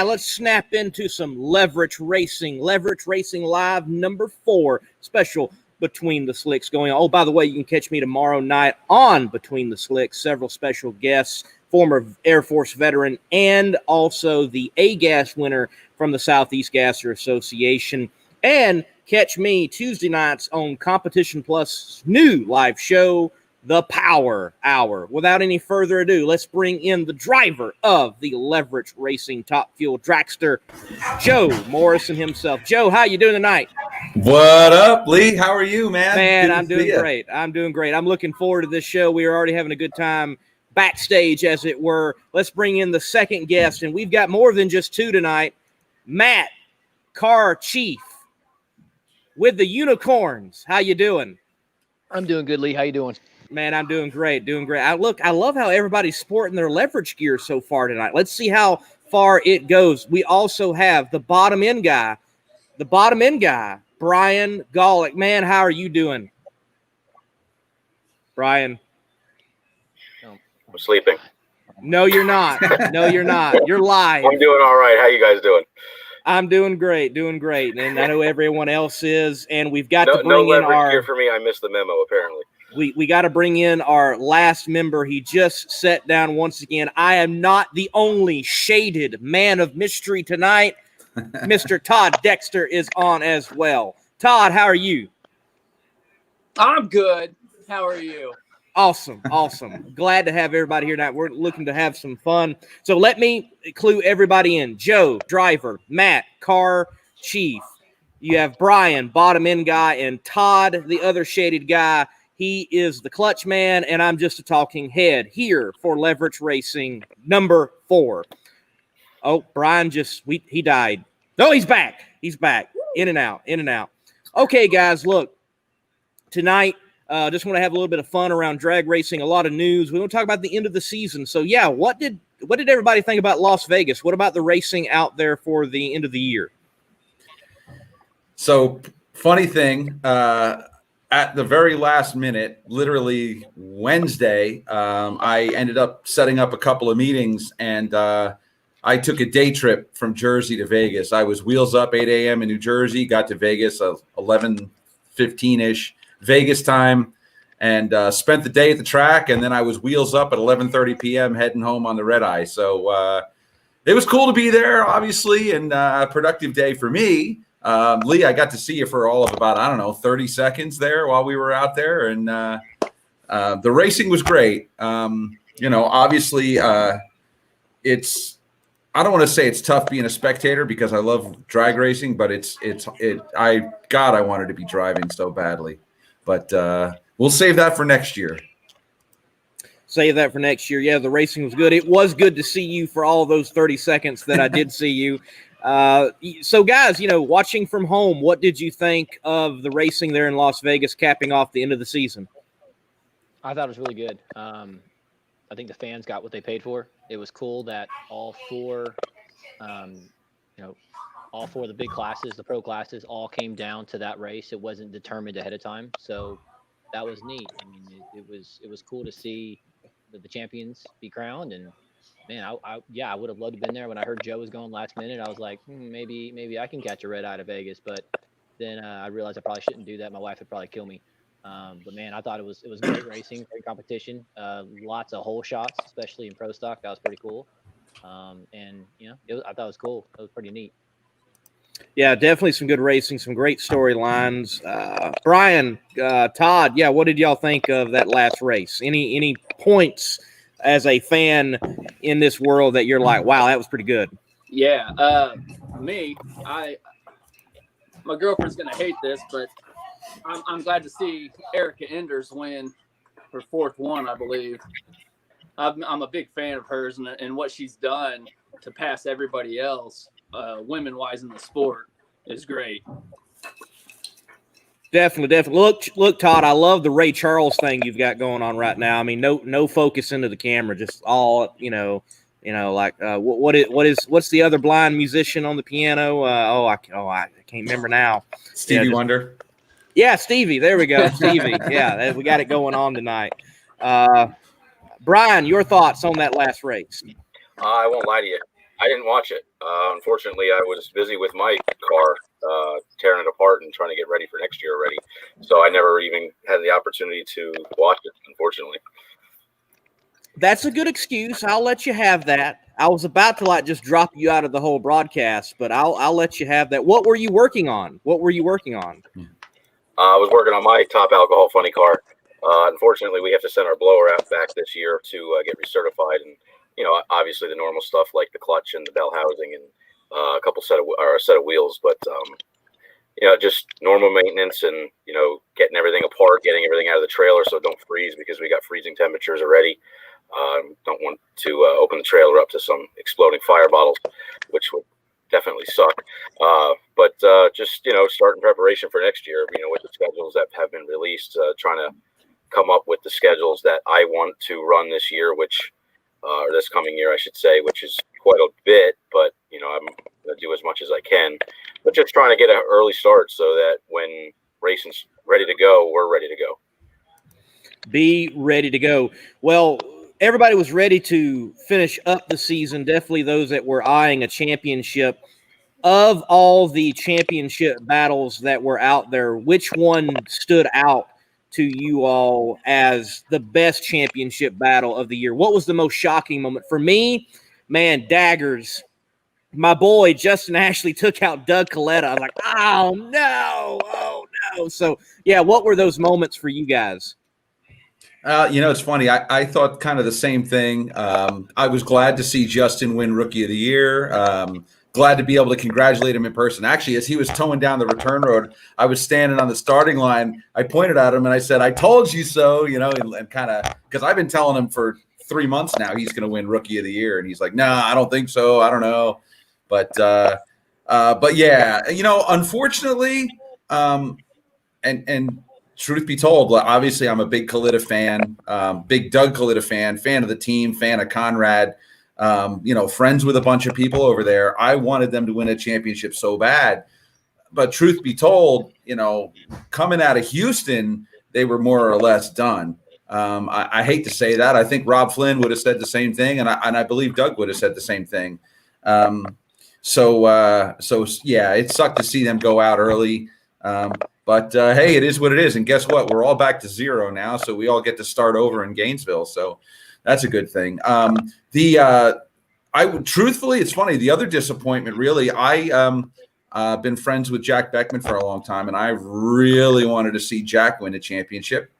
yeah, let's snap into some Leverich Racing. Leverich Racing Live number 4, special Between the Slicks going on. Oh, by the way, you can catch me tomorrow night on Between the Slicks. Several special guests, former Air Force veteran, and also the A-Gas winner from the Southeast Gasser Association. And catch me Tuesday nights on Competition Plus' new live show, The Power Hour. Without any further ado, let's bring in the driver of the Leverich Racing Top Fuel Dragster, Joe Morrison himself. Joe, how you doing tonight? What up, Lee? How are you, man? Man, I'm doing great. I'm doing great. I'm looking forward to this show. We are already having a good time backstage, as it were. Let's bring in the second guest, and we've got more than just 2 tonight. Matt, Car Chief, with the Unicorns. How you doing? I'm doing good, Lee. How you doing? Man, I'm doing great, I love how everybody's sporting their Leverich gear so far tonight. Let's see how far it goes. We also have the bottom end guy, Brian Golick. Man, how are you doing? Brian? I'm sleeping. No, you're not. No, you're not. You're live. I'm doing all right. How you guys doing? I'm doing great. And I know everyone else is. And we've got to bring no in our here for me. I missed the memo, apparently. We got to bring in our last member. He just sat down once again. I am not the only shaded man of mystery tonight. Mr. Todd Dexter is on as well. Todd, how are you? I'm good. How are you? Awesome. Glad to have everybody here tonight. We're looking to have some fun. So let me clue everybody in. Joe, driver. Matt, car chief. You have Brian, bottom end guy, and Todd, the other shaded guy. He is the clutch man, and I'm just a talking head here for Leverich Racing number 4. Oh, Brian he died. No, he's back. In and out. Okay, guys, look. Tonight, just want to have a little bit of fun around drag racing, a lot of news. We want to talk about the end of the season. So, yeah, what did everybody think about Las Vegas? What about the racing out there for the end of the year? So, funny thing, at the very last minute, literally Wednesday, I ended up setting up a couple of meetings, and I took a day trip from Jersey to Vegas. I was wheels up 8 a.m. in New Jersey, got to Vegas 11:15-ish Vegas time, and spent the day at the track, and then I was wheels up at 11:30 p.m. heading home on the red eye. So it was cool to be there, obviously, and a productive day for me. Lee, I got to see you for all of about, 30 seconds there while we were out there, and the racing was great. Obviously, I don't want to say it's tough being a spectator because I love drag racing, but I wanted to be driving so badly. But we'll save that for next year. Save that for next year. Yeah, the racing was good. It was good to see you for all those 30 seconds that I did see you. So, guys, watching from home, what did you think of the racing there in Las Vegas capping off the end of the season? I thought it was really good. I think the fans got what they paid for. It was cool that all four of the big classes, the pro classes, all came down to that race. It wasn't determined ahead of time, so that was neat. I mean, it was cool to see the champions be crowned, and man, I would have loved to have been there. When I heard Joe was going last minute, I was like, maybe I can catch a red eye to Vegas, but then I realized I probably shouldn't do that. My wife would probably kill me. But man, I thought it was great racing, great competition, lots of hole shots, especially in pro stock. That was pretty cool. I thought it was cool. It was pretty neat. Yeah, definitely some good racing, some great storylines. Brian, Todd, yeah, what did y'all think of that last race? Any points as a fan in this world that you're like, wow, that was pretty good? Yeah, my girlfriend's gonna hate this, but I'm glad to see Erica Enders win her 4th one, I believe. I'm a big fan of hers and what she's done to pass everybody else, women-wise in the sport, is great. Definitely. Look, Todd, I love the Ray Charles thing you've got going on right now. I mean, no focus into the camera, just all, what's the other blind musician on the piano? I can't remember now. Stevie Wonder. Yeah, Stevie. There we go. Stevie. Yeah, we got it going on tonight. Brian, your thoughts on that last race? I won't lie to you. I didn't watch it. Unfortunately, I was busy with my car, tearing it apart and trying to get ready for next year already. So I never even had the opportunity to watch it, unfortunately. That's a good excuse. I'll let you have that. I was about to just drop you out of the whole broadcast, but I'll let you have that. What were you working on? I was working on my top alcohol funny car. Unfortunately, we have to send our blower out back this year to get recertified, and obviously the normal stuff like the clutch and the bell housing and a set of wheels, but just normal maintenance and getting everything apart, getting everything out of the trailer so it don't freeze because we got freezing temperatures already. Don't want to open the trailer up to some exploding fire bottles, which would definitely suck. But just starting preparation for next year. With the schedules that have been released, trying to come up with the schedules that I want to run this year, or this coming year, I should say, which is quite a bit. But I'm going to do as much as I can. But just trying to get an early start so that when racing's ready to go, we're ready to go. Be ready to go. Well, everybody was ready to finish up the season. Definitely those that were eyeing a championship. Of all the championship battles that were out there, which one stood out to you all as the best championship battle of the year? What was the most shocking moment? For me, man, daggers. My boy Justin Ashley took out Doug Coletta. I was like, oh no. So yeah, what were those moments for you guys? It's funny. I thought kind of the same thing. I was glad to see Justin win Rookie of the Year. Glad to be able to congratulate him in person. Actually, as he was towing down the return road, I was standing on the starting line. I pointed at him and I said, "I told you so," and kind of because I've been telling him for 3 months now he's going to win Rookie of the Year, and he's like, "Nah, I don't think so. I don't know." But yeah, unfortunately, and truth be told, obviously I'm a big Coletta fan, big Doug Coletta fan of the team, fan of Conrad. Friends with a bunch of people over there. I wanted them to win a championship so bad. But truth be told, coming out of Houston, they were more or less done. I hate to say that. I think Rob Flynn would have said the same thing, and I believe Doug would have said the same thing. So yeah, it sucked to see them go out early. But hey, it is what it is. And guess what? We're all back to zero now, so we all get to start over in Gainesville. So that's a good thing. I would truthfully, it's funny. The other disappointment, really, been friends with Jack Beckman for a long time, and I really wanted to see Jack win a championship.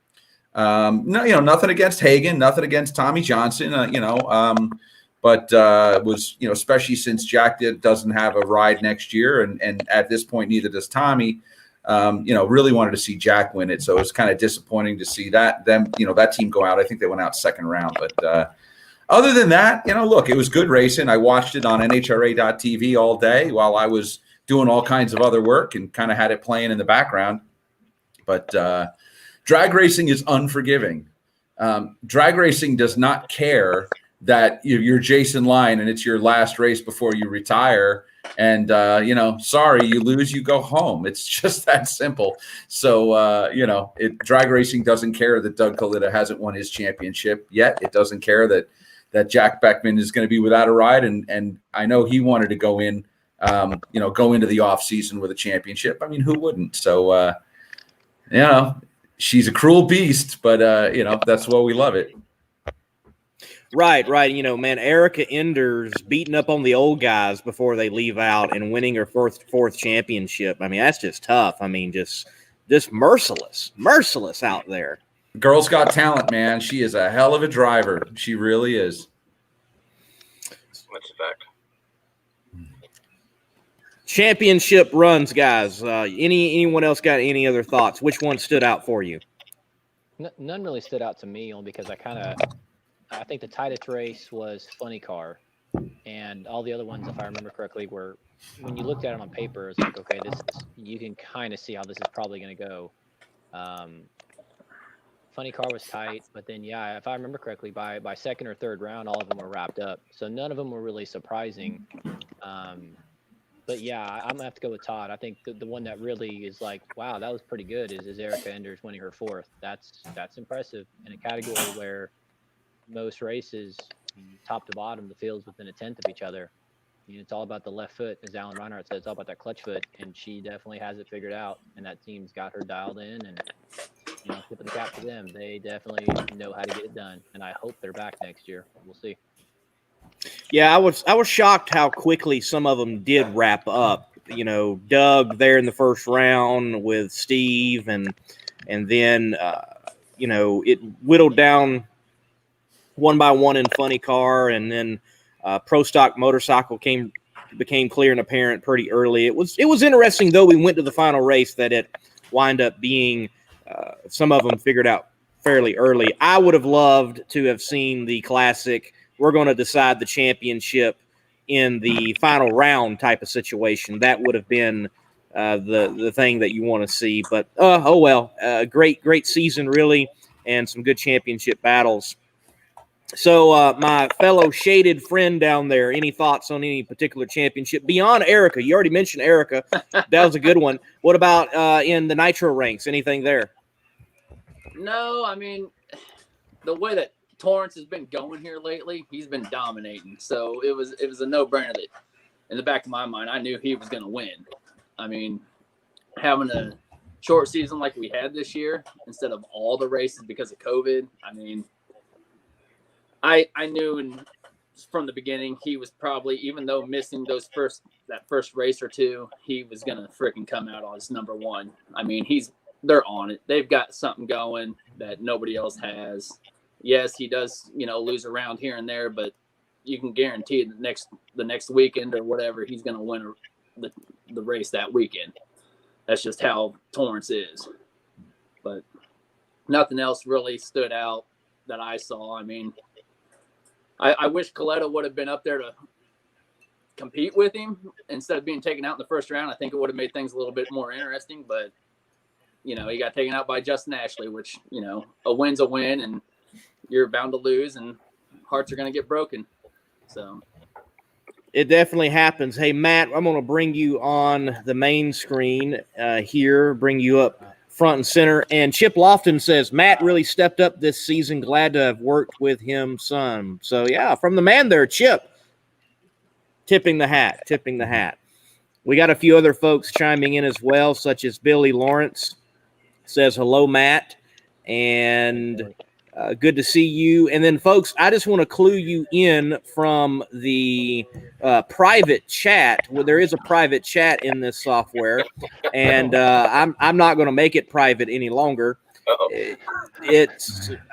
No, nothing against Hagan, nothing against Tommy Johnson, but was especially since Jack doesn't have a ride next year, and at this point neither does Tommy. Really wanted to see Jack win it, so it was kind of disappointing to see that team go out. I think they went out second round, but other than that, look, it was good racing. I watched it on NHRA.TV all day while I was doing all kinds of other work and kind of had it playing in the background. But drag racing is unforgiving. Drag racing does not care that you're Jason Line and it's your last race before you retire. And, sorry, you lose, you go home. It's just that simple. So, drag racing doesn't care that Doug Coletta hasn't won his championship yet. It doesn't care that Jack Beckman is going to be without a ride. And I know he wanted to go into the off season with a championship. I mean, who wouldn't? So, she's a cruel beast, but, that's why we love it. Right. Man, Erica Enders beating up on the old guys before they leave out and winning her fourth championship. I mean, that's just tough. I mean, just merciless out there. Girl's got talent, man. She is a hell of a driver. She really is. That's a fact. Championship runs, guys. Anyone else got any other thoughts? Which one stood out for you? None really stood out to me, only because I think the tightest race was Funny Car, and all the other ones, if I remember correctly, were when you looked at it on paper, it's like, okay, you can kind of see how this is probably going to go. Funny Car was tight, but then yeah, if I remember correctly, by second or third round, all of them were wrapped up, so none of them were really surprising. But yeah, I'm gonna have to go with Todd. I think the one that really is like, wow, that was pretty good is Erica Enders winning her fourth. That's impressive in a category where most races, top to bottom, the field's within a tenth of each other. It's all about the left foot, as Alan Reinhardt said. It's all about that clutch foot, and she definitely has it figured out. And that team's got her dialed in, and tipping the cap to them. They definitely know how to get it done, and I hope they're back next year. We'll see. Yeah, I was shocked how quickly some of them did wrap up. Doug there in the first round with Steve, and then it whittled down one by one in Funny Car, and then Pro Stock Motorcycle became clear and apparent pretty early. It was interesting, though. We went to the final race that it wind up being some of them figured out fairly early. I would have loved to have seen the classic, we're going to decide the championship in the final round type of situation. That would have been the thing that you want to see. But, oh well, great season, really, and some good championship battles. So my fellow shaded friend down there, any thoughts on any particular championship beyond Erica? You already mentioned Erica. That was a good one. What about in the Nitro ranks? Anything there? No, I mean, the way that Torrance has been going here lately, he's been dominating. So it was a no-brainer that in the back of my mind, I knew he was going to win. I mean, having a short season like we had this year instead of all the races because of COVID, I mean, I knew from the beginning he was probably, even though missing that first race or two, he was going to freaking come out as number one. I mean, they're on it. They've got something going that nobody else has. Yes, he does, lose around here and there, but you can guarantee the next weekend or whatever, he's going to win the race that weekend. That's just how Torrance is. But nothing else really stood out that I saw. I mean, I wish Coletta would have been up there to compete with him instead of being taken out in the first round. I think it would have made things a little bit more interesting, but he got taken out by Justin Ashley, which, a win's a win and you're bound to lose and hearts are going to get broken. So it definitely happens. Hey, Matt, I'm going to bring you on the main screen here, bring you up front and center. And Chip Lofton says, Matt really stepped up this season. Glad to have worked with him some. So, yeah, from the man there, Chip, tipping the hat. We got a few other folks chiming in as well, such as Billy Lawrence says, hello, Matt, and good to see you. And then, folks, I just want to clue you in from the private chat. Well, there is a private chat in this software, and I'm not going to make it private any longer.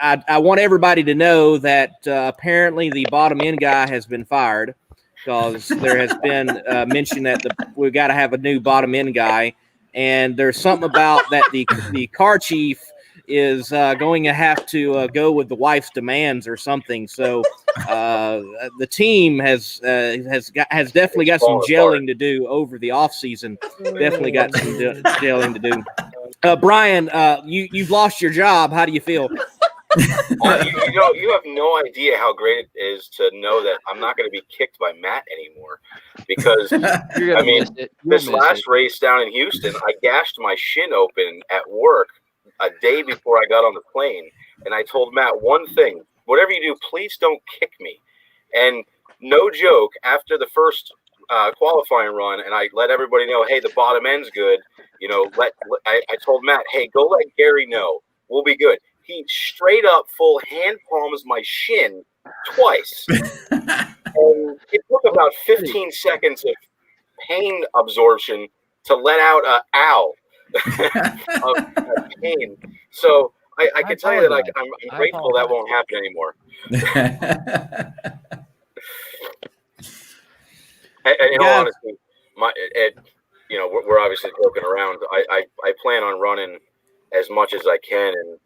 I want everybody to know that apparently the bottom end guy has been fired because there has been mention that we've got to have a new bottom end guy, and there's something about that the car chief is going to have to go with the wife's demands or something. So the team has definitely got some gelling to do over the off season. Definitely got some gelling to do. Brian, you've lost your job. How do you feel? You have no idea how great it is to know that I'm not going to be kicked by Matt anymore because I mean this last race down in Houston, I gashed my shin open at work a day before I got on the plane, and I told Matt one thing: whatever you do, please don't kick me. And no joke, after the first qualifying run, and I let everybody know, hey, the bottom end's good. I told Matt, hey, go let Gary know. We'll be good. He straight up full hand palms my shin twice. And it took about 15 seconds of pain absorption to let out a ow of pain. So I can tell you that I'm grateful that won't happen anymore. And in all honesty, we're obviously joking around. I plan on running as much as I can, and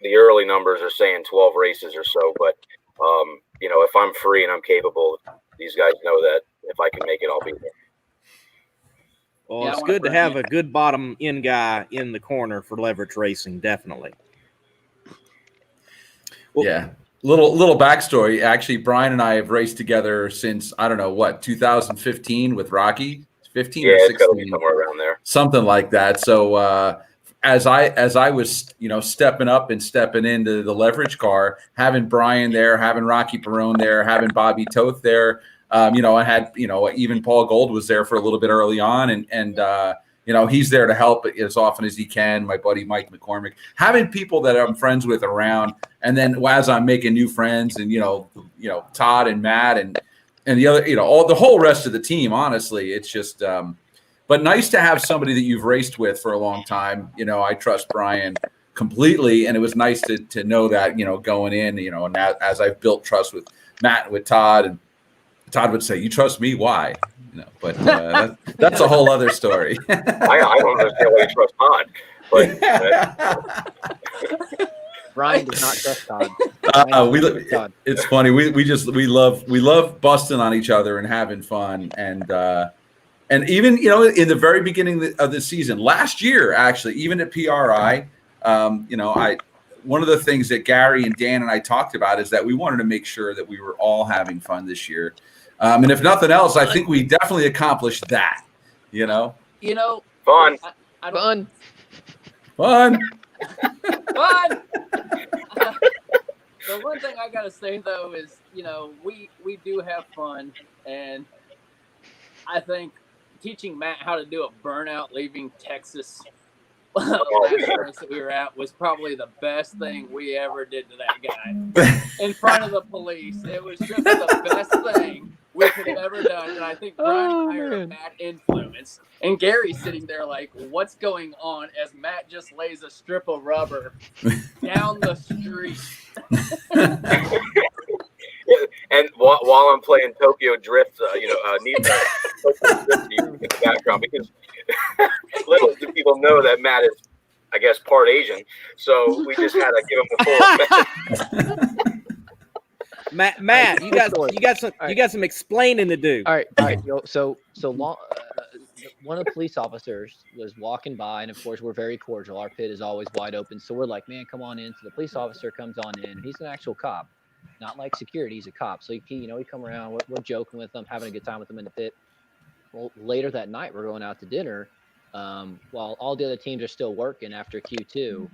the early numbers are saying 12 races or so. But if I'm free and I'm capable, these guys know that if I can make it, I'll be there. Well, it's good to have a good bottom end guy in the corner for Leverich Racing, definitely. Well, yeah. Little backstory. Actually, Brian and I have raced together since, 2015 with Rocky, 15 or 16, it's gotta be somewhere around there, something like that. So as I was, stepping up and stepping into the Leverich car, having Brian there, having Rocky Perone there, having Bobby Toth there, I had, even Paul Gold was there for a little bit early on, and he's there to help as often as he can. My buddy Mike McCormick, having people that I'm friends with around, and then as I'm making new friends, and Todd and Matt and the other, all the whole rest of the team. Honestly, it's just, but nice to have somebody that you've raced with for a long time. I trust Brian completely, and it was nice to know that, going in, and as I've built trust with Matt and with Todd, and Todd would say, "You trust me? Why?" But that's a whole other story. I don't understand why you trust Todd, but Brian does not trust Todd. It's funny. We love busting on each other and having fun, and even in the very beginning of the season last year, actually, even at PRI, one of the things that Gary and Dan and I talked about is that we wanted to make sure that we were all having fun this year. And if nothing else, I think we definitely accomplished that. fun. Fun. Fun. The one thing I gotta say though is, we do have fun, and I think teaching Matt how to do a burnout leaving Texas last race that we were at was probably the best thing we ever did to that guy in front of the police. It was just the best thing we could have ever done, and I think Brian and I are a Matt influence. And Gary's sitting there like, what's going on, as Matt just lays a strip of rubber down the street. And while I'm playing Tokyo Drift, need in the background, because little do people know that Matt is, I guess, part Asian. So we just had to give him the full. Matt, you got some explaining to do. All right. So long. One of the police officers was walking by, and of course we're very cordial. Our pit is always wide open, so we're like, "Man, come on in." So the police officer comes on in. He's an actual cop, not like security. He's a cop. So he come around. We're joking with him, having a good time with him in the pit. Well, later that night, we're going out to dinner. While all the other teams are still working after Q2,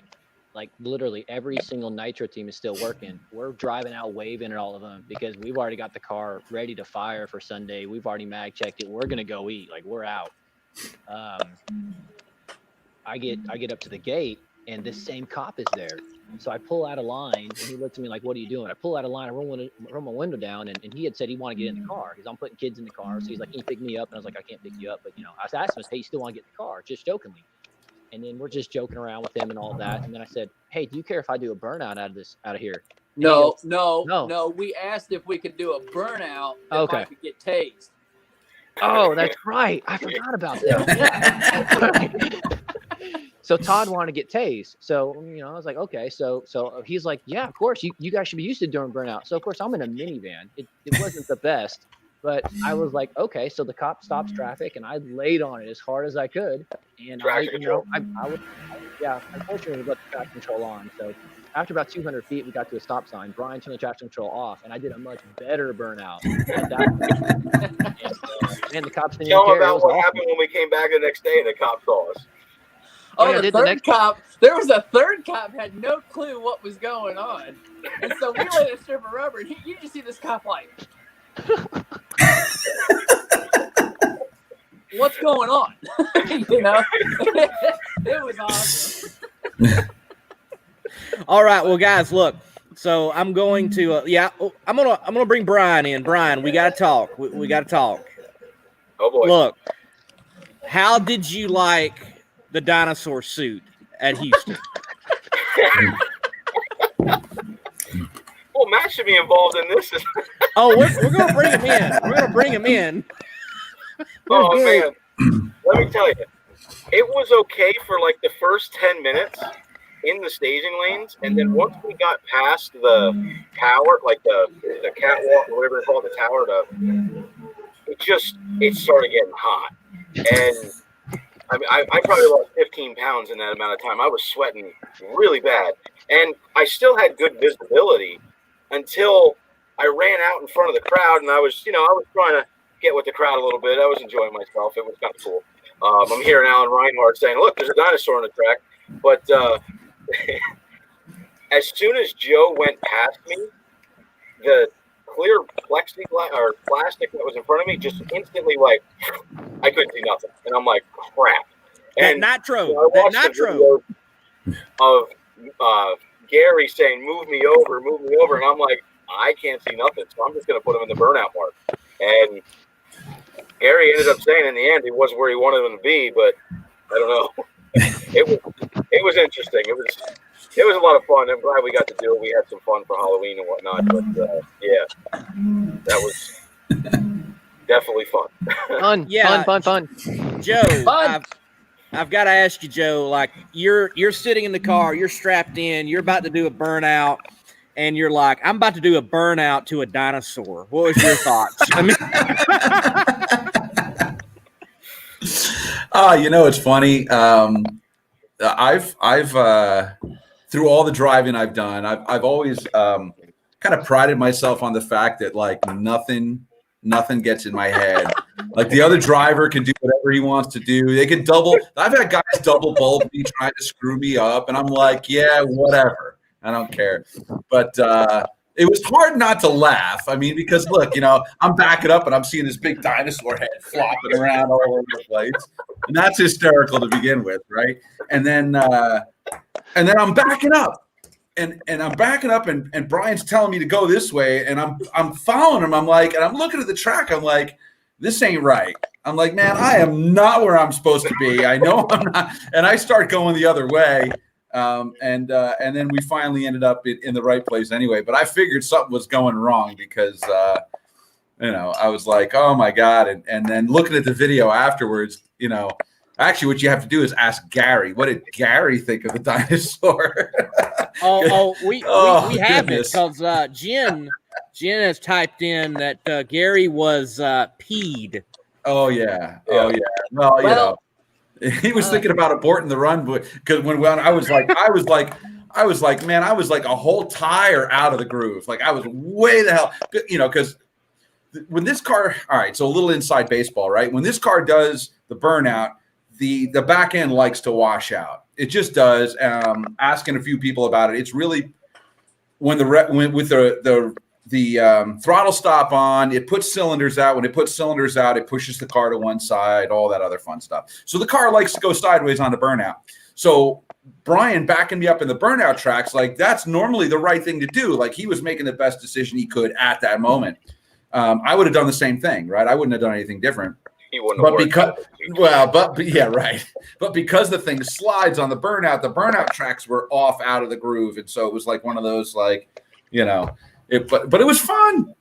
like literally every single Nitro team is still working. We're driving out, waving at all of them because we've already got the car ready to fire for Sunday. We've already mag checked it. We're gonna go eat. Like, we're out. I get up to the gate, and this same cop is there. So I pull out a line, and he looks at me like, "What are you doing?" I pull out a line, I roll my window down, and he had said he wanted to get in the car because I'm putting kids in the car. So he's like, "Can you pick me up?" And I was like, "I can't pick you up." But, I asked him, "Hey, you still want to get in the car?" Just jokingly. And then we're just joking around with him and all that. And then I said, "Hey, do you care if I do a burnout out of here?" No. We asked if we could do a burnout if I could get tased. Oh, that's right. I forgot about that. So Todd wanted to get tased. So, I was like, okay. So he's like, "Yeah, of course. You guys should be used to doing burnout." So, of course, I'm in a minivan. It wasn't the best, but I was like, okay. So the cop stops traffic, and I laid on it as hard as I could. And unfortunately, we got the traction control on. So after about 200 feet, we got to a stop sign. Brian turned the traction control off, and I did a much better burnout at that point. And the cops didn't Tell care. them about what happened when we came back the next day and the cop saw us. The third cop. There was a third cop had no clue what was going on, and so we laid a strip of rubber. And you just see this cop like, "What's going on?" It was awesome. All right, well, guys, look. So I'm going to, I'm gonna bring Brian in. Brian, we gotta talk. We gotta talk. Oh boy! Look, how did you like the dinosaur suit at Houston? Well, Matt should be involved in this. Oh, we're gonna bring him in. We're gonna bring him in. Oh man, let me tell you, it was okay for like the first 10 minutes in the staging lanes, and then once we got past the tower, like the catwalk or whatever they call it, the tower, it started getting hot, and I mean, I probably lost 15 pounds in that amount of time. I was sweating really bad, and I still had good visibility until I ran out in front of the crowd, and I was trying to get with the crowd a little bit. I was enjoying myself. It was kind of cool. I'm hearing Alan Reinhardt saying, "Look, there's a dinosaur on the track," but as soon as Joe went past me, the clear plexiglass or plastic that was in front of me just instantly, like, I couldn't see nothing. And I'm like, crap. And that nitro. I That watched the nitro. video of Gary saying, move me over. And I'm like, I can't see nothing. So I'm just going to put him in the burnout mark. And Gary ended up saying in the end, he wasn't where he wanted him to be, but I don't know. It was interesting. It was a lot of fun. I'm glad we got to do it. We had some fun for Halloween and whatnot. But yeah, that was definitely fun. Fun. Joe, Fun. I've got to ask you, Joe. Like you're sitting in the car, you're strapped in, you're about to do a burnout, and you're like, I'm about to do a burnout to a dinosaur. What was your thoughts? I mean, it's funny. I've through all the driving I've done, I've always kind of prided myself on the fact that like nothing gets in my head. Like the other driver can do whatever he wants to do. They can double. I've had guys double bulb me trying to screw me up, and I'm like, yeah, whatever. I don't care. But it was hard not to laugh. I mean, because look, I'm backing up and I'm seeing this big dinosaur head flopping around all over the place, and that's hysterical to begin with, right? And then I'm backing up, and I'm backing up, and Brian's telling me to go this way, and I'm following him. I'm like, and I'm looking at the track. I'm like, this ain't right. I'm like, man, I am not where I'm supposed to be. I know I'm not, and I start going the other way. And then we finally ended up in the right place anyway. But I figured something was going wrong because, I was like, oh, my God. And then looking at the video afterwards, actually what you have to do is ask Gary. What did Gary think of the dinosaur? we have it because Jen has typed in that Gary was peed. Oh, yeah. Oh, yeah. Well, he was thinking about aborting the run because when I was like, man, I was like a whole tire out of the groove. Like I was way the hell, because when this car, all right, so a little inside baseball, right? When this car does the burnout, the back end likes to wash out. It just does. Asking a few people about it, it's really when with the throttle stop on, it puts cylinders out. When it puts cylinders out, it pushes the car to one side, all that other fun stuff. So the car likes to go sideways on the burnout. So Brian backing me up in the burnout tracks, like that's normally the right thing to do. Like he was making the best decision he could at that moment. I would have done the same thing, right? I wouldn't have done anything different. He wouldn't have yeah, right. But because the thing slides on the burnout tracks were off out of the groove. And so it was like one of those, like, but it was fun.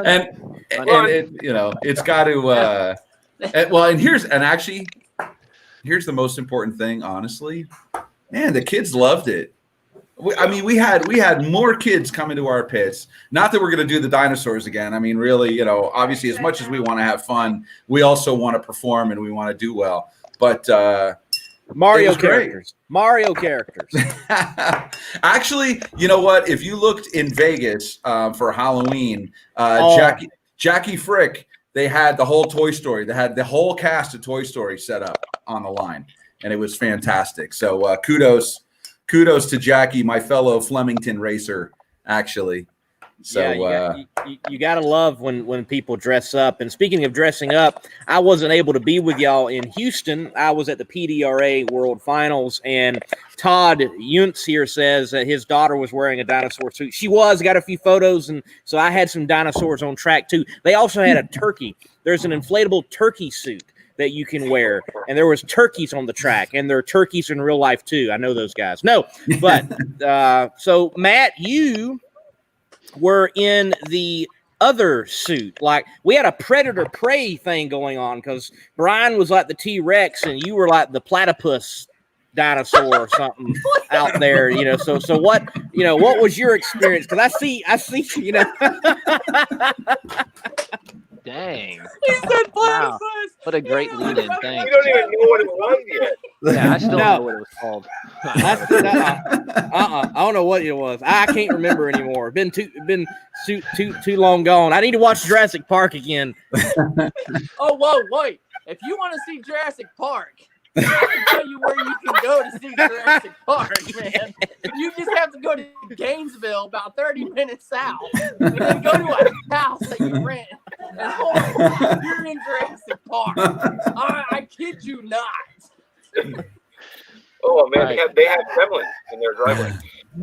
and it, it's got to, and here's the most important thing, honestly, man, the kids loved it. We had more kids coming to our pits. Not that we're going to do the dinosaurs again. I mean, really, obviously as much as we want to have fun, we also want to perform and we want to do well, but, Mario characters. Actually, you know what? If you looked in Vegas for Halloween, Jackie Frick, they had the whole Toy Story. They had the whole cast of Toy Story set up on the line, and it was fantastic. So kudos to Jackie, my fellow Flemington racer, actually. So you gotta love when people dress up. And speaking of dressing up, I wasn't able to be with y'all in Houston. I was at the PDRA World Finals, and Todd Yuntz here says that his daughter was wearing a dinosaur suit. She got a few photos, and so I had some dinosaurs on track too. They also had a turkey. There's an inflatable turkey suit that you can wear, and there was turkeys on the track, and there are turkeys in real life too. I know those guys. No, but so Matt, you were in the other suit. Like we had a predator prey thing going on because Brian was like the T-Rex and you were like the platypus dinosaur or something out there, so what was your experience? Because I see Dang. He said Wow. platypus. What a great lead-in. We Thanks. don't even know what it was yet. Yeah, I still don't know what it was called. I don't know what it was. I can't remember anymore. Been too long gone. I need to watch Jurassic Park again. Oh, whoa, wait. If you want to see Jurassic Park, I can tell you where you can go to see Jurassic Park, man. You just have to go to Gainesville, about 30 minutes south, and then go to a house that you rent, and you're in Jurassic Park. I kid you not. Oh man, Right. they have gremlins in their driveway.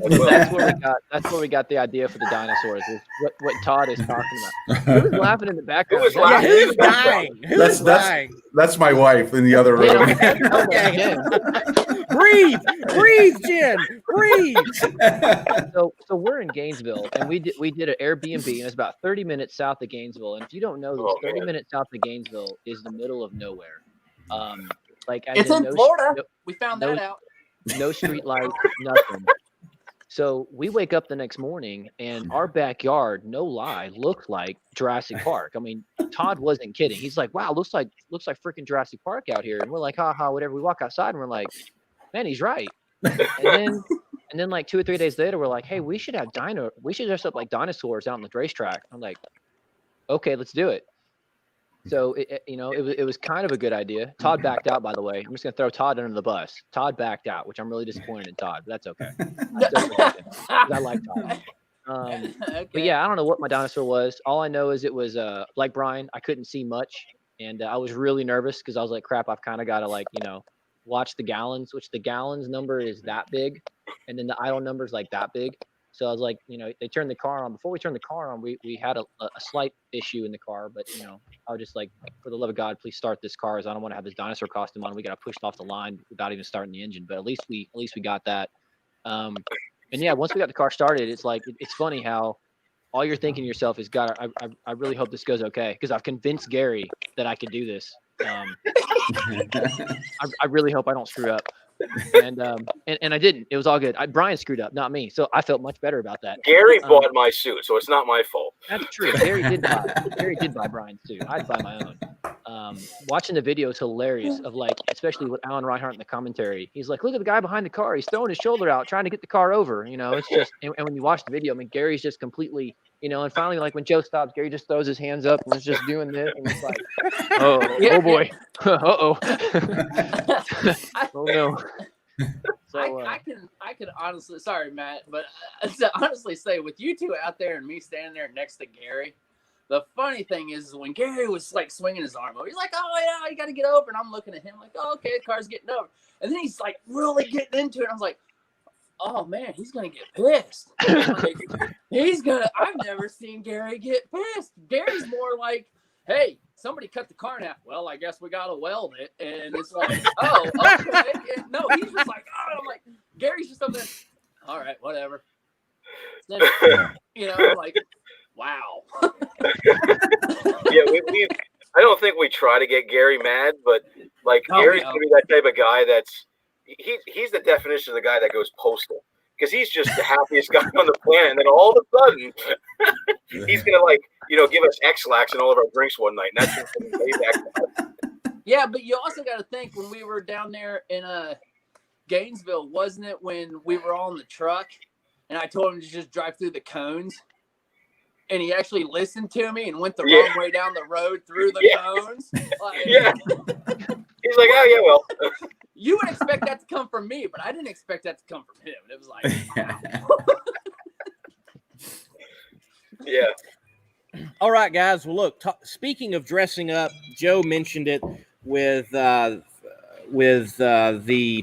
As well. That's where we got the idea for the dinosaurs. Is what Todd is talking about. Who's laughing in the background? Who was Is that- laughing? Who's dying? Who's dying? That's my wife in the other Yeah, room. okay. Breathe, Jen, breathe. So we're in Gainesville, and we did an Airbnb, and it's about 30 minutes south of Gainesville. And if you don't know this, Oh, 30 man. minutes south of Gainesville is the middle of nowhere. Like as It's in no, Florida. We found that out. no street lights, nothing. So we wake up the next morning, and our backyard, no lie, looked like Jurassic Park. I mean, Todd wasn't kidding. He's like, "Wow, looks like freaking Jurassic Park out here." And we're like, "Ha ha," whatever. We walk outside, and we're like, "Man, he's right." And then like 2 or 3 days later, we're like, "Hey, we should dress up like dinosaurs out on the racetrack." I'm like, "Okay, let's do it." So it was kind of a good idea. Todd backed out, by the way. I'm just gonna throw Todd under the bus. Todd backed out, which I'm really disappointed in Todd, but that's okay. I like Todd. Okay. But yeah, I don't know what my dinosaur was. All I know is it was like Brian. I couldn't see much, and I was really nervous because I was like, "Crap, I've kind of got to watch the gallons," which the gallons number is that big, and then the idle number is like that big. So I was like, they turned the car on. Before we turned the car on, we had a slight issue in the car, but I was just like, for the love of God, please start this car, as I don't want to have this dinosaur costume on. We got pushed off the line without even starting the engine, but at least we got that. And yeah, once we got the car started, it's like it's funny how all you're thinking to yourself is, God, I really hope this goes okay, because I've convinced Gary that I could do this. I really hope I don't screw up. And I didn't. It was all good. Brian screwed up, not me. So I felt much better about that. Gary bought my suit, so it's not my fault. That's true. Gary did buy Brian's suit. I'd buy my own. Watching the video is hilarious. Of like, especially with Alan Reinhart in the commentary, he's like, "Look at the guy behind the car. He's throwing his shoulder out, trying to get the car over." It's just. And when you watch the video, I mean, Gary's just completely. And finally, like when Joe stops, Gary just throws his hands up and is just doing this, and it's like, oh boy, oh no. So, I can honestly, sorry Matt, but to honestly say, with you two out there and me standing there next to Gary, the funny thing is when Gary was like swinging his arm over, he's like, "Oh yeah, you got to get over," and I'm looking at him like, "Oh, okay, the car's getting over," and then he's like really getting into it. I was like, "Oh man, he's gonna get pissed." Like, I've never seen Gary get pissed. Gary's more like, "Hey, somebody cut the car in half. Well, I guess we gotta weld it." And it's like, "Oh, okay." And no, he's just like, "Oh," I'm like, Gary's just up there. "All right, whatever." Then, I'm like, wow. Yeah, I don't think we try to get Gary mad, but like Gary's gonna be that type of guy that's he's the definition of the guy that goes postal, because he's just the happiest guy on the planet, and then all of a sudden he's gonna give us X-Lax in all of our drinks one night, and that's just gonna be payback. Yeah, but you also got to think, when we were down there in Gainesville, wasn't it when we were all in the truck and I told him to just drive through the cones, and he actually listened to me and went the wrong way down the road through the cones? Like, Yeah. He's like, "Oh yeah, well." You would expect that to come from me, but I didn't expect that to come from him. It was like, Yeah. All right, guys. Well, look. Speaking of dressing up, Joe mentioned it with the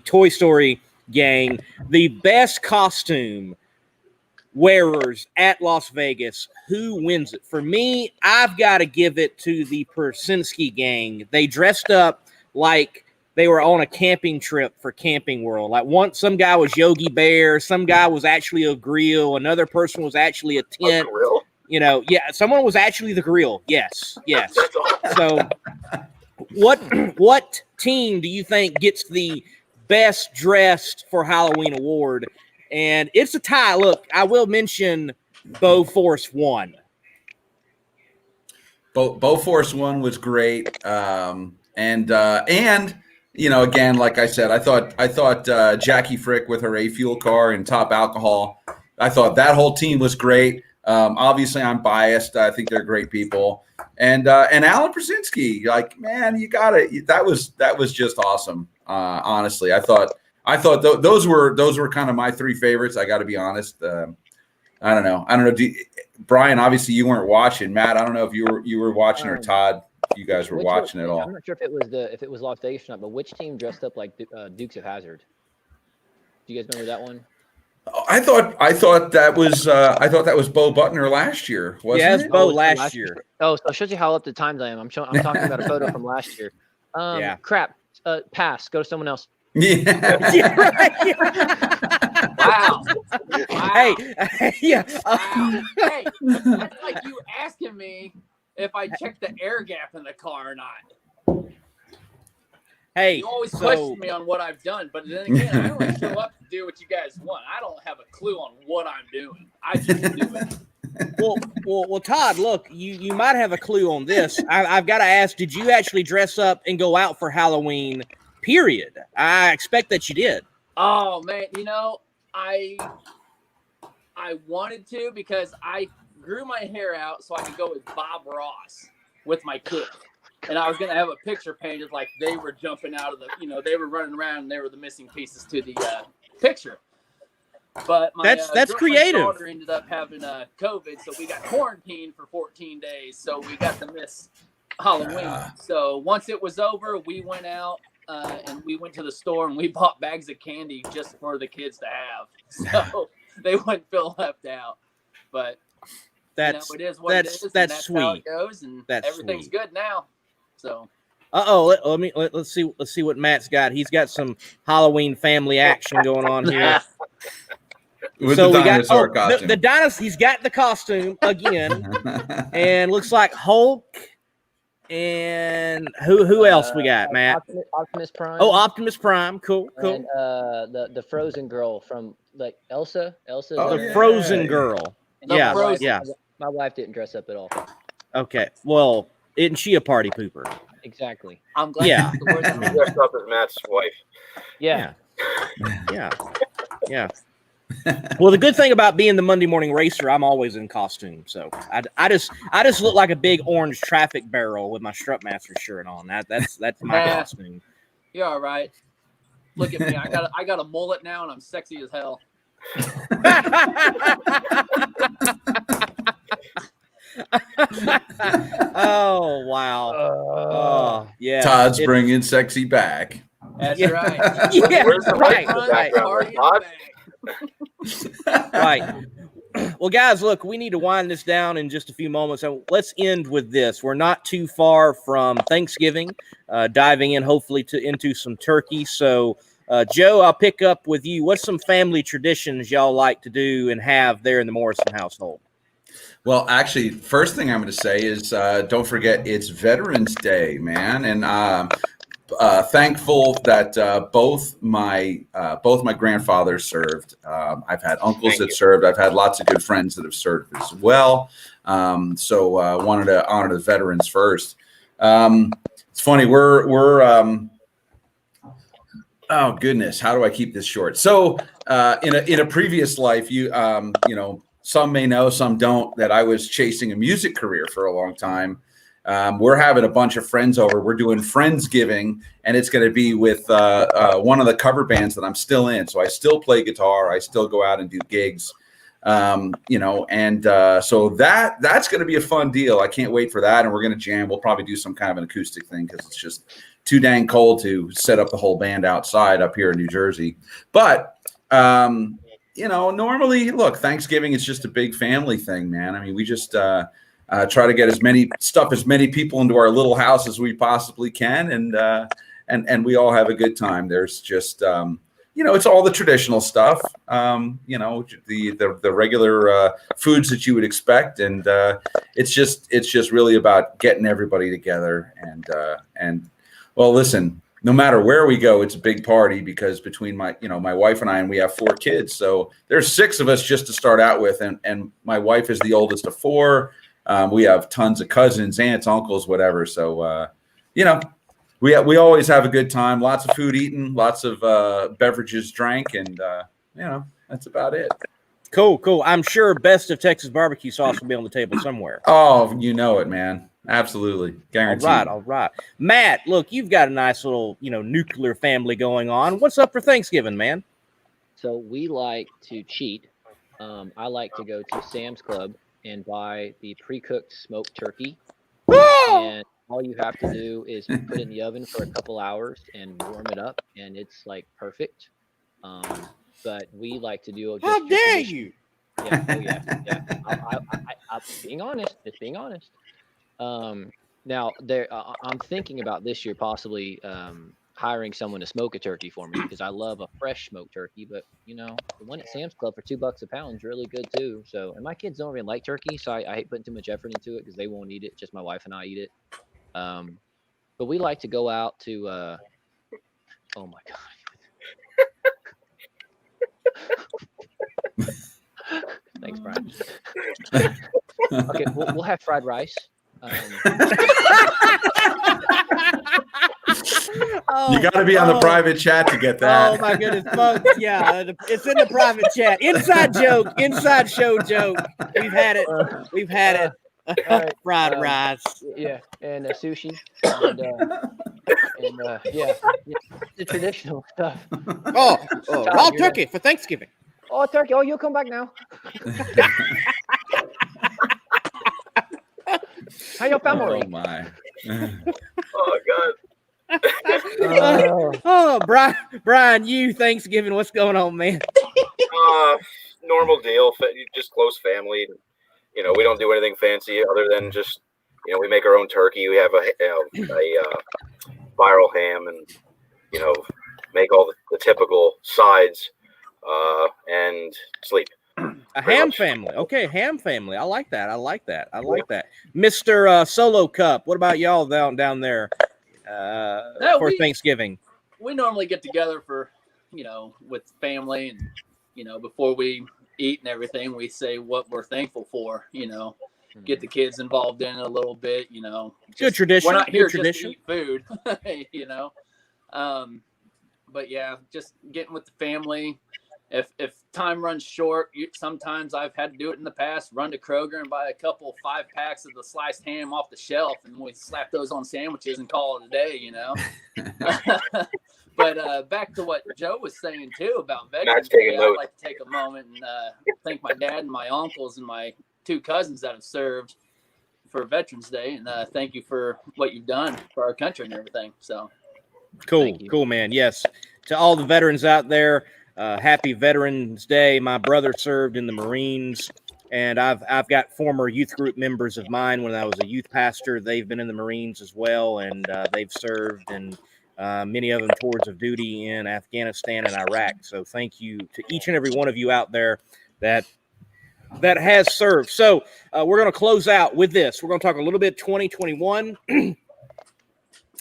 Toy Story gang. The best costume wearers at Las Vegas. Who wins it? For me, I've got to give it to the Persinski gang. They dressed up like they were on a camping trip for Camping World. Like some guy was Yogi Bear, some guy was actually a grill, another person was actually a tent. A grill? Yeah, someone was actually the grill. Yes. That's awesome. So, what team do you think gets the best dressed for Halloween award? And it's a tie. Look, I will mention Beauforce won. Beauforce 1 was great, and again, like I said, I thought Jackie Frick with her A-Fuel car and Top Alcohol, I thought that whole team was great. Obviously, I'm biased. I think they're great people. And Alan Brzezinski, like, man, you got it. That was just awesome. Honestly, I thought those were kind of my three favorites. I got to be honest. I don't know. Brian, obviously you weren't watching. Matt, I don't know if you were watching, or Todd, you guys were watching at all. I'm not sure if it was Las Vegas or not, but which team dressed up like Dukes of Hazzard? Do you guys remember that one? I thought that was Bo Butner last year. Wasn't it? Bo last year. Oh, so it shows you how up to times I am. I'm talking about a photo from last year. Crap. Pass. Go to someone else. Yeah. Wow. Hey, yeah. Hey, that's like you asking me if I checked the air gap in the car or not. Hey, You always question me on what I've done, but then again, I only show up to do what you guys want. I don't have a clue on what I'm doing. I just do it. Well, Todd, look, you might have a clue on this. I've got to ask, did you actually dress up and go out for Halloween, period? I expect that you did. Oh, man, I wanted to, because I grew my hair out so I could go with Bob Ross with my kid. And I was going to have a picture painted like they were jumping out of they were running around and they were the missing pieces to the picture. But my that's creative. daughter ended up having COVID, so we got quarantined for 14 days. So we got to miss Halloween. So once it was over, we went out and we went to the store and we bought bags of candy just for the kids to have. So they wouldn't feel left out. But it is what it is. That's sweet. How it goes, and everything's sweet. good now. So. Let's see what Matt's got. He's got some Halloween family action going on here. With the dinosaur costume. The dinosaur. He's got the costume again, and looks like Hulk. And who else we got, Matt? Optimus Prime. Oh, Optimus Prime. Cool. And the Frozen girl from Elsa. The Frozen girl. Frozen. Yeah. My wife didn't dress up at all. Okay. Well, isn't she a party pooper? Exactly. I'm glad. Yeah. Dressed up as Matt's wife. Yeah. Well, the good thing about being the Monday morning racer, I'm always in costume. So I just look like a big orange traffic barrel with my Strutmaster shirt on. That's my costume. You're all right. Look at me. I got a mullet now, and I'm sexy as hell. Oh wow! Oh yeah. Todd's bringing sexy back. That's Yeah. right. Yeah, Where's the right, background? Right. Well, guys, look, we need to wind this down in just a few moments. So let's end with this. We're not too far from Thanksgiving, diving in hopefully into some turkey. So, Joe, I'll pick up with you. What's some family traditions y'all like to do and have there in the Morrison household? Well, actually, first thing I'm going to say is don't forget it's Veterans Day, man, and thankful that both my grandfathers served. I've had uncles that served. I've had lots of good friends that have served as well. So wanted to honor the veterans first. It's funny. We're oh goodness, how do I keep this short? So in a previous life, you know. Some may know, some don't, that I was chasing a music career for a long time. We're having a bunch of friends over. We're doing Friendsgiving, and it's going to be with one of the cover bands that I'm still in. So I still play guitar. I still go out and do gigs, you know, and so that's going to be a fun deal. I can't wait for that, and we're going to jam. We'll probably do some kind of an acoustic thing because it's just too dang cold to set up the whole band outside up here in New Jersey. But you know, normally, look, Thanksgiving is just a big family thing, man. I mean, we just try to get as many people into our little house as we possibly can, and we all have a good time. There's just, you know, it's all the traditional stuff, you know, the regular foods that you would expect, and it's just really about getting everybody together, and well, listen. No matter where we go, it's a big party because between my wife and I, and we have 4 kids. So there's 6 of us just to start out with. And my wife is the oldest of 4. We have tons of cousins, aunts, uncles, whatever. So, you know, we always have a good time, lots of food eaten, lots of beverages drank. And, you know, that's about it. Cool. I'm sure best of Texas barbecue sauce will be on the table somewhere. Oh, you know it, man. Absolutely. Guaranteed. All right. Matt, look, you've got a nice little, nuclear family going on. What's up for Thanksgiving, man? So we like to cheat. I like to go to Sam's Club and buy the pre-cooked smoked turkey. And all you have to do is put it in the oven for a couple hours and warm it up, and it's like perfect. But we like to do. How dare you? Yeah. Oh yeah. I'm being honest. Just being honest. Now I'm thinking about this year possibly hiring someone to smoke a turkey for me because I love a fresh smoked turkey. But the one at Sam's Club for $2 a pound is really good too. So, and my kids don't really like turkey, so I hate putting too much effort into it because they won't eat it. Just my wife and I eat it. But we like to go out to. Oh my god. Thanks, Brian. Okay, we'll have fried rice. You got to be on the private chat to get that. Oh my goodness, folks! Yeah, it's in the private chat. Inside show joke. We've had it. Right. Fried rice. Yeah, and sushi. And yeah, the traditional stuff. Oh, raw turkey for Thanksgiving. Oh, turkey! Oh, you'll come back now. How your family? Oh my! Oh God. Brian, you Thanksgiving, what's going on, man? Normal deal, just close family. We don't do anything fancy other than just, we make our own turkey. We have a viral ham and, make all the typical sides and sleep. A ham family. Okay, ham family. I like that. Mr. Solo Cup, what about y'all down there for Thanksgiving? We normally get together for, with family and, before we eat and everything, we say what we're thankful for, get the kids involved in it a little bit, Good tradition. We're not here just to eat food, but yeah, just getting with the family. If time runs short, sometimes I've had to do it in the past, run to Kroger and buy a couple 5-packs of the sliced ham off the shelf, and we slap those on sandwiches and call it a day, But back to what Joe was saying too about Veterans Day, I'd like to take a moment and thank my dad and my uncles and my 2 cousins that have served for Veterans Day, and thank you for what you've done for our country and everything. So cool, man. Yes, to all the veterans out there, happy Veterans Day. My brother served in the Marines, and I've got former youth group members of mine when I was a youth pastor. They've been in the Marines as well, and they've served, and many of them tours of duty in Afghanistan and Iraq. So thank you to each and every one of you out there that has served. So we're going to close out with this. We're going to talk a little bit 2021.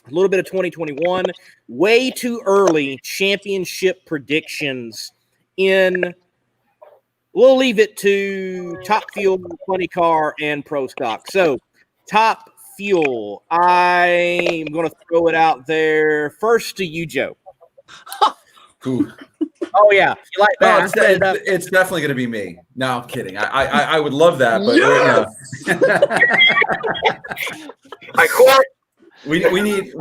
A little bit of 2021, way too early championship predictions we'll leave it to Top Fuel, Funny Car, and Pro Stock. So Top Fuel, I'm going to throw it out there first to you, Joe. Ooh. Oh, yeah. You like that? No, it's definitely going to be me. No, I'm kidding. I would love that, but I quit. We need.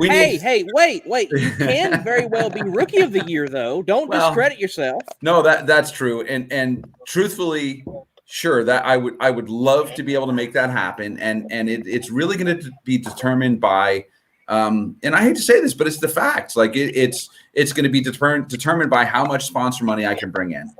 Hey, wait. You can very well be Rookie of the Year, though. Don't discredit yourself. No, that's true. And truthfully, sure, that I would love to be able to make that happen. And it's really going to be determined by, and I hate to say this, but it's the facts. Like it's going to be determined by how much sponsor money I can bring in.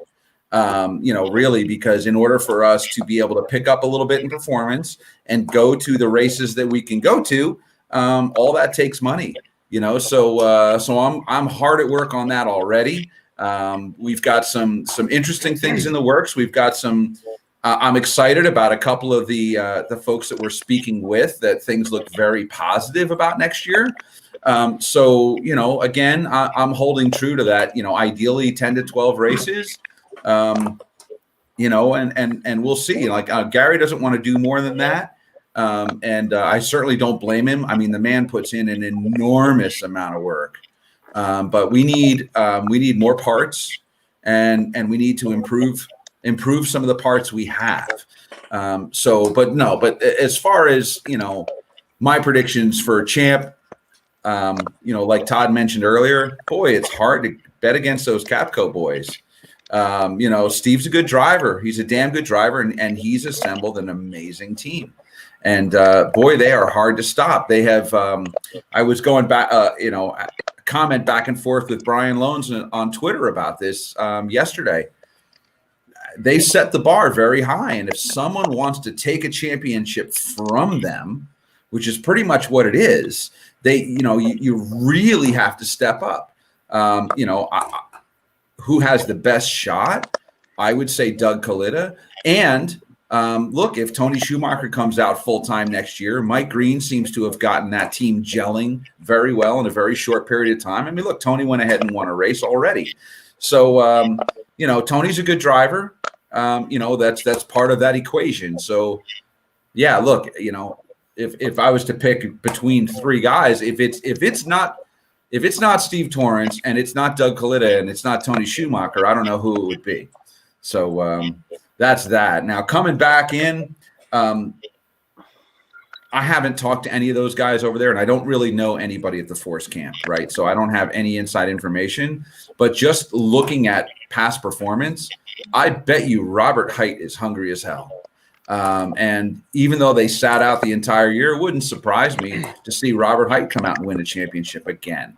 Really, because in order for us to be able to pick up a little bit in performance and go to the races that we can go to, all that takes money, so I'm hard at work on that already. We've got some interesting things in the works. We've got some, I'm excited about a couple of the folks that we're speaking with, that things look very positive about next year. Again, I'm holding true to that, ideally 10 to 12 races, and we'll see. Like Gary doesn't want to do more than that. I certainly don't blame him. I mean, the man puts in an enormous amount of work, but we need more parts, and we need to improve improve some of the parts we have. But as far as, my predictions for champ, like Todd mentioned earlier, boy, it's hard to bet against those Capco boys. Steve's a good driver. He's a damn good driver, and he's assembled an amazing team. And boy, they are hard to stop. They have. I was going back, comment back and forth with Brian Loans on Twitter about this yesterday. They set the bar very high, and if someone wants to take a championship from them, which is pretty much what it is, you really have to step up. Who has the best shot? I would say Doug Kalita. And look, if Tony Schumacher comes out full-time next year, Mike Green seems to have gotten that team gelling very well in a very short period of time. I mean, look, Tony went ahead and won a race already. So, Tony's a good driver. That's part of that equation. So, yeah, look, if I was to pick between three guys, if it's not Steve Torrence and it's not Doug Kalita and it's not Tony Schumacher, I don't know who it would be. So that's that. Now coming back in, I haven't talked to any of those guys over there, and I don't really know anybody at the Force camp, right? So I don't have any inside information. But just looking at past performance, I bet you Robert Hight is hungry as hell. And even though they sat out the entire year, it wouldn't surprise me to see Robert Hight come out and win a championship again.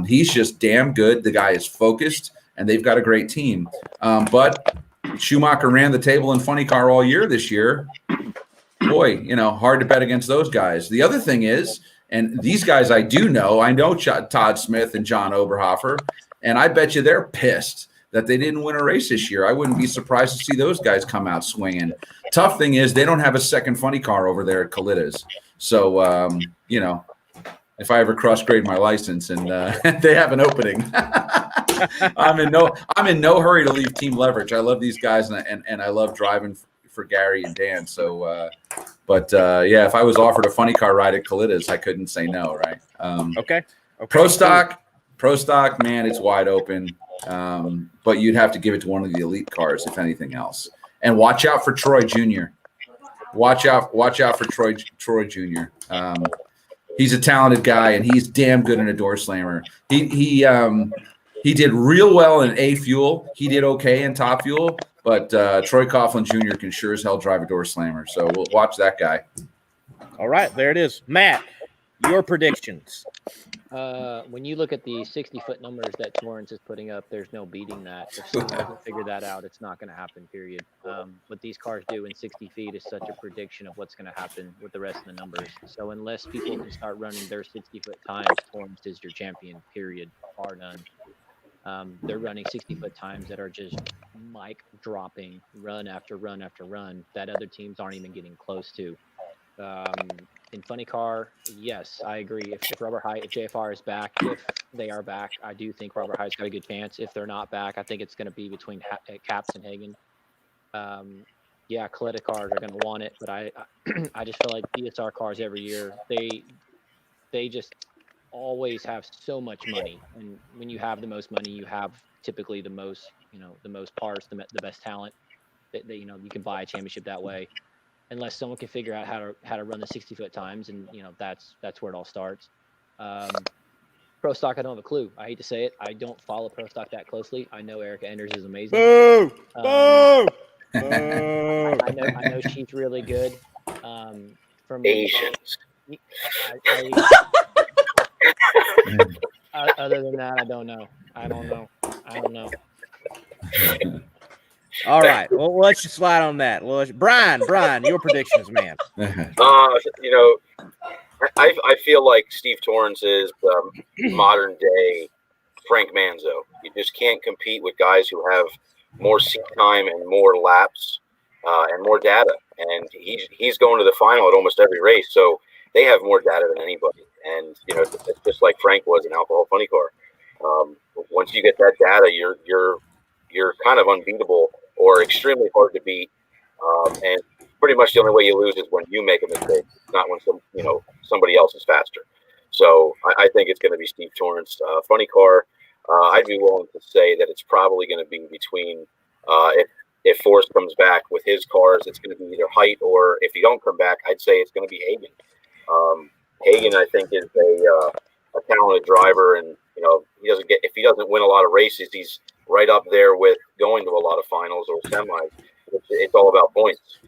He's just damn good. The guy is focused, and they've got a great team. But Schumacher ran the table in funny car all year this year. Boy, hard to bet against those guys. The other thing is, and these guys I know Todd Smith and John Oberhofer, and I bet you they're pissed that they didn't win a race this year. I wouldn't be surprised to see those guys come out swinging. Tough thing is they don't have a second funny car over there at Kalita's. So, if I ever cross-grade my license and they have an opening, I'm in no hurry to leave Team Leverich. I love these guys, and I love driving for Gary and Dan. So, if I was offered a funny car ride at Kalita's, I couldn't say no, right? Okay. Pro stock, man, it's wide open. But you'd have to give it to one of the elite cars, if anything else. And watch out for Troy Jr. Watch out for Troy Jr. He's a talented guy, and he's damn good in a door slammer. He did real well in A fuel. He did okay in top fuel, but Troy Coughlin Jr. can sure as hell drive a door slammer. So we'll watch that guy. All right, there it is. Matt, your predictions. When you look at the 60-foot numbers that Torrance is putting up, there's no beating that. If someone doesn't figure that out, it's not going to happen, period. What these cars do in 60 feet is such a prediction of what's going to happen with the rest of the numbers. So unless people can start running their 60-foot times, Torrance is your champion, period, bar none. They're running 60-foot times that are just mic dropping run after run after run that other teams aren't even getting close to. In funny car, yes, I agree. If Robert Hight, if JFR is back, if they are back, I do think Robert Hight's got a good chance. If they're not back, I think it's going to be between Caps and Hagen. Kalita cars are going to want it, but I just feel like DSR cars every year, they just always have so much money, and when you have the most money, you have typically the most parts, the best talent. That you can buy a championship that way. Unless someone can figure out how to run the 60-foot times, and that's where it all starts. Pro stock, I don't have a clue. I hate to say it, I don't follow pro stock that closely. I know Erica Enders is amazing. Boo! Boo! I know she's really good. From Asians. Other than that, I don't know. All right. Well, let's just slide on that. Brian, your predictions, man. I feel like Steve Torrance is modern day Frank Manzo. You just can't compete with guys who have more seat time and more laps and more data. And he's going to the final at almost every race, so they have more data than anybody. And it's just like Frank was in Alcohol Funny Car. Once you get that data, you're kind of unbeatable or extremely hard to beat. And pretty much the only way you lose is when you make a mistake, not when somebody else is faster. So I think it's going to be Steve Torrance. Funny Car, I'd be willing to say that it's probably going to be between if Forrest comes back with his cars, it's going to be either Height, or if he don't come back, I'd say it's going to be Hagan. Hagan, I think, is a talented driver, and if he doesn't win a lot of races, he's right up there with going to a lot of finals or semis. It's all about points.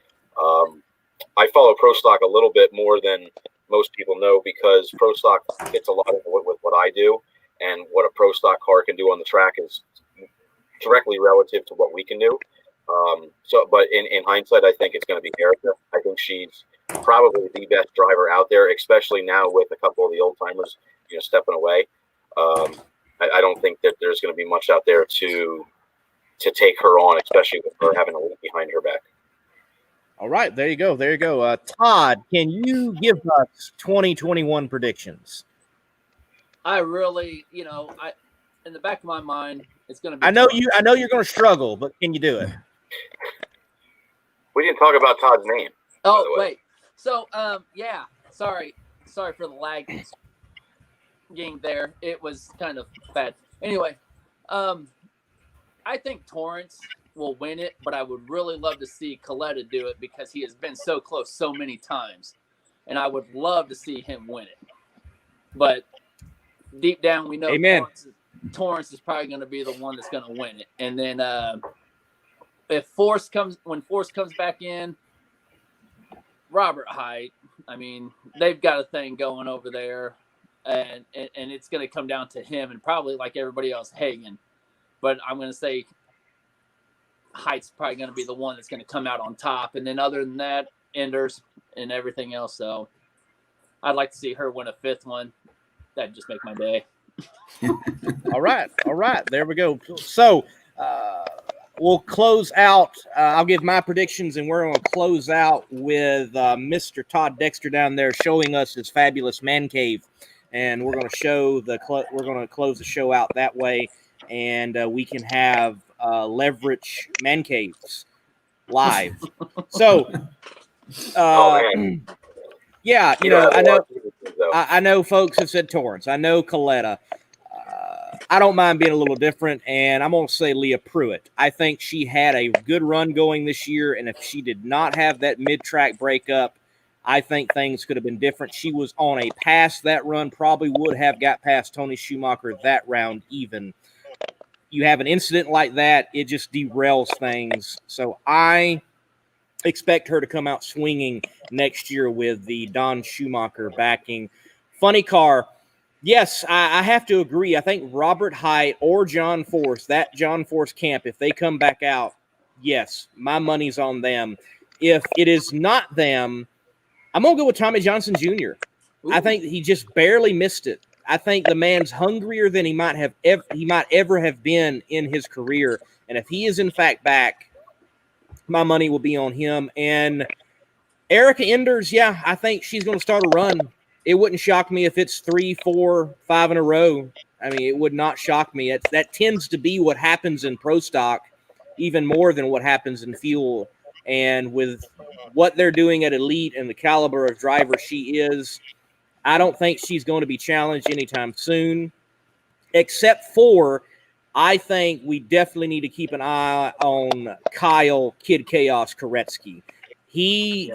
I follow Pro Stock a little bit more than most people know, because Pro Stock gets a lot of with what I do, and what a Pro Stock car can do on the track is directly relative to what we can do. But in hindsight, I think it's going to be Erica. I think she's probably the best driver out there, especially now with a couple of the old timers, stepping away. I don't think that there's going to be much out there to take her on, especially with her having a lead behind her back. All right, there you go. There you go. Todd, can you give us 2021 predictions? I really, in the back of my mind, it's going to be. I know you're going to struggle, but can you do it? We didn't talk about Todd's name. Oh, wait. So, yeah. Sorry for the lag game there. It was kind of bad. Anyway, I think Torrance will win it, but I would really love to see Coletta do it, because he has been so close so many times, and I would love to see him win it. But deep down, we know Torrance is probably going to be the one that's going to win it. And then when Forrest comes back in, Robert Height, I mean, they've got a thing going over there, and it's going to come down to him, and probably, like everybody else, Hagan. But I'm going to say Height's probably going to be the one that's going to come out on top. And then other than that, Enders and everything else. So I'd like to see her win a fifth one. That'd just make my day. All right. There we go. So we'll close out. I'll give my predictions, and we're going to close out with Mr. Todd Dexter down there showing us his fabulous man cave, and we're going to we're going to close the show out that way, and we can have Leverich man caves live. So, yeah, I know folks have said Torrance. I know Coletta. I don't mind being a little different, and I'm going to say Leah Pruitt. I think she had a good run going this year, and if she did not have that mid-track breakup, I think things could have been different. She was on a pass that run, probably would have got past Tony Schumacher that round even. You have an incident like that, it just derails things. So I expect her to come out swinging next year with the Don Schumacher backing. Funny car. Yes, I have to agree. I think Robert Height or John Force, that John Force camp, if they come back out, yes, my money's on them. If it is not them, I'm going to go with Tommy Johnson Jr. Ooh. I think he just barely missed it. I think the man's hungrier than he might ever have been in his career. And if he is in fact back, my money will be on him. And Erica Enders, yeah, I think she's going to start a run. It wouldn't shock me if it's 3, 4, 5 in a row. I mean, it would not shock me. That tends to be what happens in Pro Stock, even more than what happens in Fuel. And with what they're doing at Elite and the caliber of driver she is, I don't think she's going to be challenged anytime soon, except for I think we definitely need to keep an eye on Kyle Kid Chaos Koretsky. He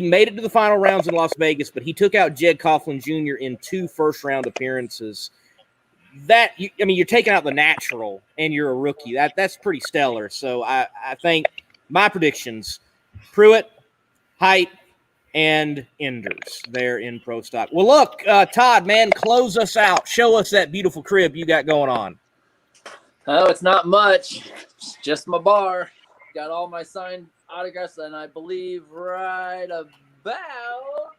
made it to the final rounds in Las Vegas, but he took out Jed Coughlin Jr. in 2 first-round appearances. You're taking out the natural, and you're a rookie. That's pretty stellar. So I think my predictions, Pruitt, Height, and Enders there in Pro Stock. Well, look, Todd, man, close us out. Show us that beautiful crib you got going on. Oh, it's not much. It's just my bar. Got all my signed autographs, and I believe right about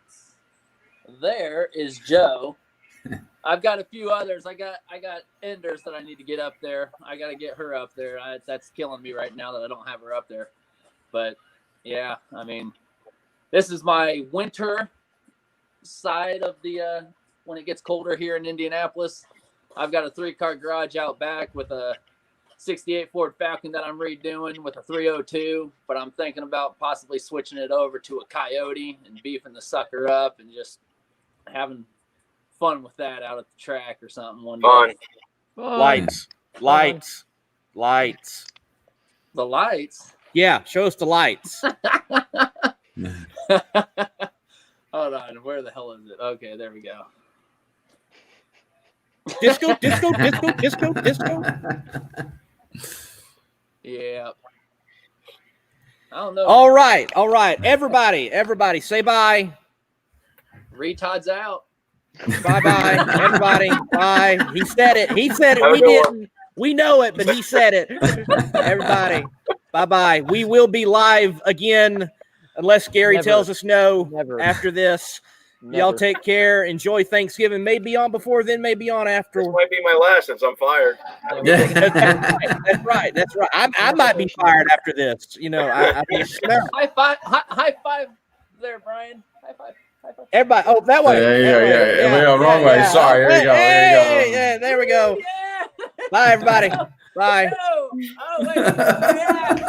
there is Joe. I've got a few others. I got Enders that I need to get up there. I got to get her up there. That's killing me right now that I don't have her up there. But yeah, I mean, this is my winter side of the when it gets colder here in Indianapolis. I've got a 3-car garage out back with a 68 Ford Falcon that I'm redoing with a 302, but I'm thinking about possibly switching it over to a Coyote and beefing the sucker up and just having fun with that out at the track or something one day. Lights. The lights. Yeah, show us the lights. Hold on, where the hell is it? Okay, there we go. Disco, disco, disco, disco, disco. Yeah. I don't know. All right. Everybody, say bye. Retard's out. Bye, everybody. Bye. He said it. We good didn't. We know it, but he said it. Everybody, bye. We will be live again unless Gary Never. tells us no Never. after this. Never. Y'all take care. Enjoy Thanksgiving. May be on before then, may be on after. This might be my last since I'm fired. That's right. I might be fired after this. You know, I mean, smell. High five there, Brian. High five. Everybody, oh, that way. Wrong way. Sorry. Here we go. Yeah, there we go. Yeah. Bye, everybody. Bye. Oh, wait. Yeah.